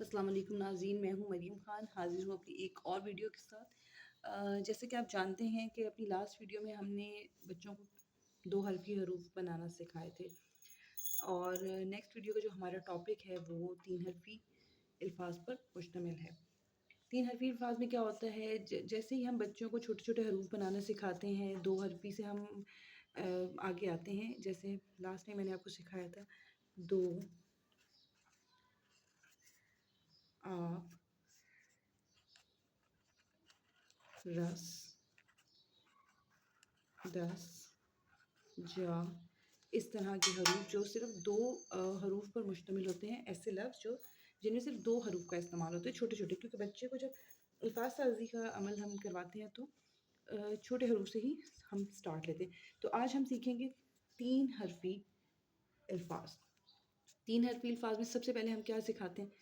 अस्सलाम वालेकुम नाज़रीन, मैं हूँ मरीम ख़ान, हाज़िर हूँ अपनी एक और वीडियो के साथ। जैसे कि आप जानते हैं कि अपनी लास्ट वीडियो में हमने बच्चों को दो हरफ़ी हरूफ बनाना सिखाए थे और नेक्स्ट वीडियो का जो हमारा टॉपिक है वो तीन हरफ़ी अल्फाज पर मुश्तमिल है। तीन हरफ़ी अल्फाज में क्या होता है, जैसे ही हम बच्चों को छोटे छोटे हरूफ बनाना सिखाते हैं, दो हरफ़ी से हम आगे आते हैं। जैसे लास्ट में मैंने आपको सिखाया था दो, आप, रस, दस, जा, इस तरह के हरूफ जो सिर्फ दो हरूफ पर मुश्तमिल होते हैं। ऐसे लफ्ज़ जो जिनमें सिर्फ दो हरूफ का इस्तेमाल होता है, छोटे छोटे, क्योंकि बच्चे को जब अल्फाज साजी का अमल हम करवाते हैं तो छोटे हरूफ से ही हम स्टार्ट लेते हैं। तो आज हम सीखेंगे तीन हरफी अल्फाज। तीन हरफी अल्फाज में सबसे पहले हम क्या सिखाते हैं,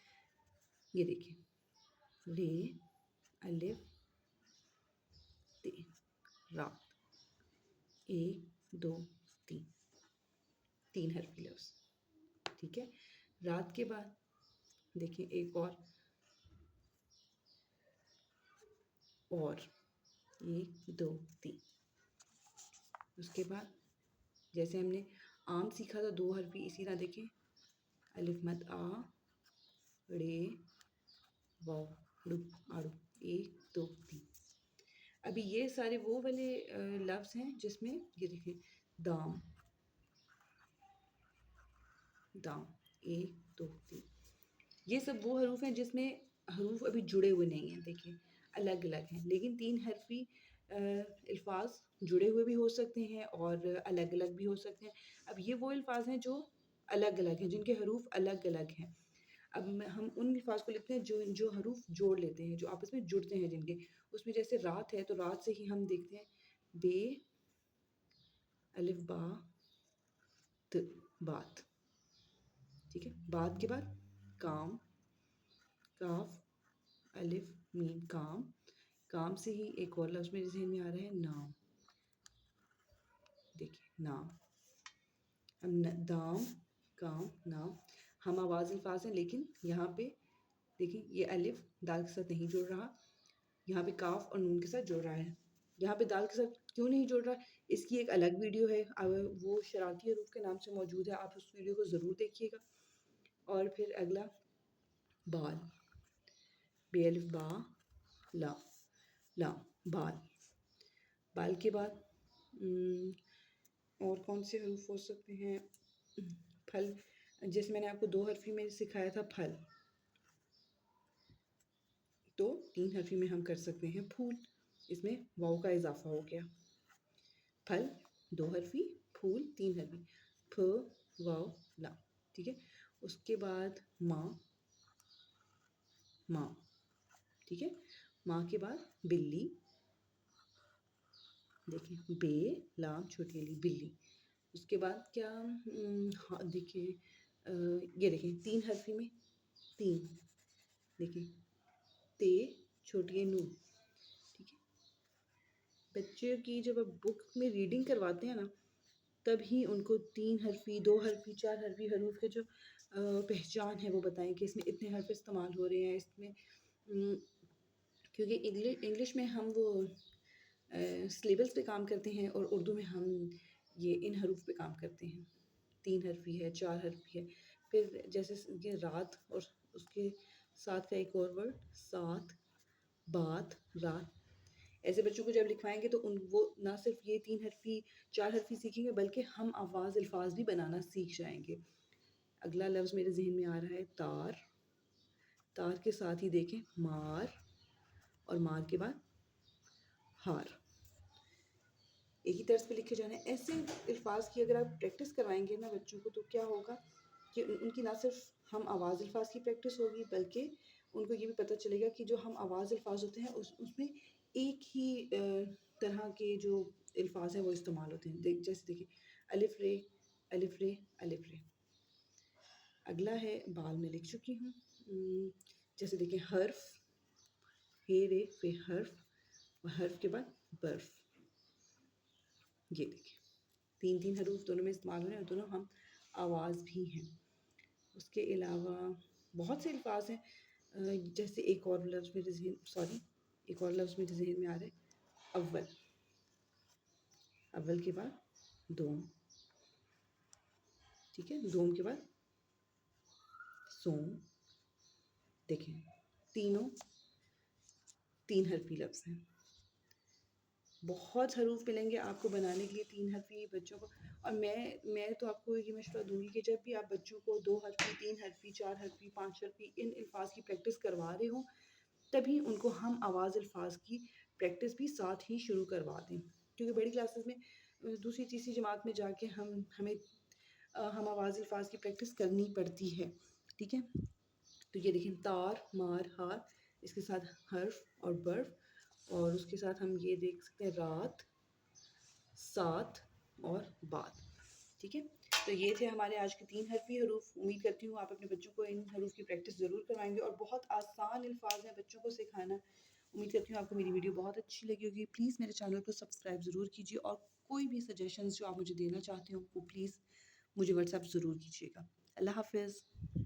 ये देखिए, ले, अलिफ, ते, रा, एक, दो, तीन, तीन हरफी लफ्ज़। ठीक है। रात के बाद देखिए एक और एक, दो, तीन। उसके बाद जैसे हमने आम सीखा था दो हरफी, इसी तरह देखें, अलिफ मद आ, रे, वाव, ड़ू, आड़ू, एक, दो, तीन। अभी ये सारे वो वाले लफ्ज़ हैं जिसमें ये देखें, दाम, दाम, एक, दो, तीन। ये सब वो हरूफ हैं जिसमें हरूफ अभी जुड़े हुए नहीं हैं। देखिए अलग अलग हैं, लेकिन तीन हरफी अल्फाज जुड़े हुए भी हो सकते हैं और अलग अलग भी हो सकते हैं। अब ये वो अल्फाज हैं जो अलग अलग हैं, जिनके हरूफ अलग अलग हैं। अब हम उन अल्फाज को लिखते हैं जो जो हरूफ जोड़ लेते हैं, जो आपस में जुड़ते हैं जिनके। उसमें जैसे रात है तो रात से ही हम देखते हैं बे, अलिफ बा, त, बात। ठीक है। बात के बाद काम, काफ, अलिफ, मीम, काम। काम से ही एक और लफ्ज़ मेरे जहन में आ रहा है, नाम। देखिए नाम। अब दाम, काम, नाम हम आवाज़ अल्फाज हैं, लेकिन यहाँ पे देखिए ये अलिफ दाल के साथ नहीं जुड़ रहा, यहाँ पे काफ और नून के साथ जुड़ रहा है। यहाँ पे दाल के साथ क्यों नहीं जुड़ रहा, इसकी एक अलग वीडियो है, वो शरारती हरूफ के नाम से मौजूद है, आप उस वीडियो को ज़रूर देखिएगा। और फिर अगला बाल, बे अलिफ बा, ला, लाम, बाल। बाल के बाद और कौन से हरूफ हो सकते हैं, फल, जैसे मैंने आपको दो हरफी में सिखाया था फल, तो तीन हरफी में हम कर सकते हैं फूल। इसमें वाव का इजाफा हो गया। फल दो हरफी, फूल तीन हरफी, फ, वाव, ला। ठीक है। उसके बाद माँ, माँ। ठीक है। माँ के बाद बिल्ली, देखिए बे, लाम, छोटी अली, बिल्ली। उसके बाद क्या, हाँ देखिए, ये देखिए तीन हरफी में तीन, देखिए ते, छोटी नू। ठीक है। बच्चे की जब आप बुक में रीडिंग करवाते हैं ना, तभी उनको तीन हरफी, दो हरफी, चार हरफी हरूफ के जो पहचान है वो बताएं कि इसमें इतने हरफ इस्तेमाल हो रहे हैं इसमें। क्योंकि इंग्लिश में हम वो सिलेबस पे काम करते हैं और उर्दू में हम ये इन हरूफ पे काम करते हैं। तीन हरफी है, चार हरफी है। फिर जैसे ये रात और उसके साथ का एक और वर्ड साथ, बात, रात। ऐसे बच्चों को जब लिखवाएंगे तो उन वो ना सिर्फ ये तीन हरफी, चार हरफी सीखेंगे, बल्कि हम आवाज़ अल्फाज भी बनाना सीख जाएंगे। अगला लफ्ज़ मेरे जहन में आ रहा है तार। तार के साथ ही देखें मार, और मार के बाद हार। एक ही तर्ज पे लिखे जाने ऐसे अल्फाज की अगर आप प्रैक्टिस करवाएंगे ना बच्चों को, तो क्या होगा कि उनकी ना सिर्फ हम आवाज़ अल्फाज की प्रैक्टिस होगी, बल्कि उनको ये भी पता चलेगा कि जो हम आवाज़ अल्फाज होते हैं उसमें एक ही तरह के जो अल्फाज हैं वो इस्तेमाल होते हैं। जैसे देखिए अलिफ रे, अलिफ रे, अलिफ रे। अगला है बाल में लिख चुकी हूँ। जैसे देखिए हर्फ, हे रे, फिर हर्फ, और हर्फ के बाद बर्फ। ये देखिए तीन तीन हरूफ दोनों में इस्तेमाल हो रहे हैं और दोनों हम आवाज़ भी हैं। उसके अलावा बहुत से अल्फाज हैं جیسے ایک اور لفظ میرے ذہن میں آ رہا ہے، اول، اول کے بعد دوم، ٹھیک ہے، دوم کے بعد سوم. دیکھیں تینوں 3 حرفی لفظ ہیں. بہت حروف ملیں گے آپ کو بنانے کے لیے 3 حرفی بچوں کو. اور میں تو آپ کو یہ مشورہ دوں گی کہ جب بھی آپ بچوں کو 2 حرفی، 3 حرفی، 4 حرفی، 5 حرفی ان الفاظ کی پریکٹس کروا رہے ہوں، تبھی ان کو ہم آواز الفاظ کی پریکٹس بھی ساتھ ہی شروع کروا دیں. کیونکہ بڑی کلاسز میں دوسری تیسری جماعت میں جا کے ہمیں آواز الفاظ کی پریکٹس کرنی پڑتی ہے. ٹھیک ہے، تو یہ دیکھیں تار، مار، ہار، اس کے ساتھ حرف اور برف، اور اس کے ساتھ ہم یہ دیکھ سکتے ہیں رات، ساتھ اور بات. ٹھیک ہے، تو یہ تھے ہمارے آج کے 3 حرفی حروف. امید کرتی ہوں آپ اپنے بچوں کو ان حروف کی پریکٹس ضرور کروائیں گے، اور بہت آسان الفاظ ہیں بچوں کو سکھانا. امید کرتی ہوں آپ کو میری ویڈیو بہت اچھی لگی ہوگی. پلیز میرے چینل کو سبسکرائب ضرور کیجیے، اور کوئی بھی سجیشنز جو آپ مجھے دینا چاہتے ہو وہ پلیز مجھے واٹس ایپ ضرور کیجیے گا. اللہ حافظ.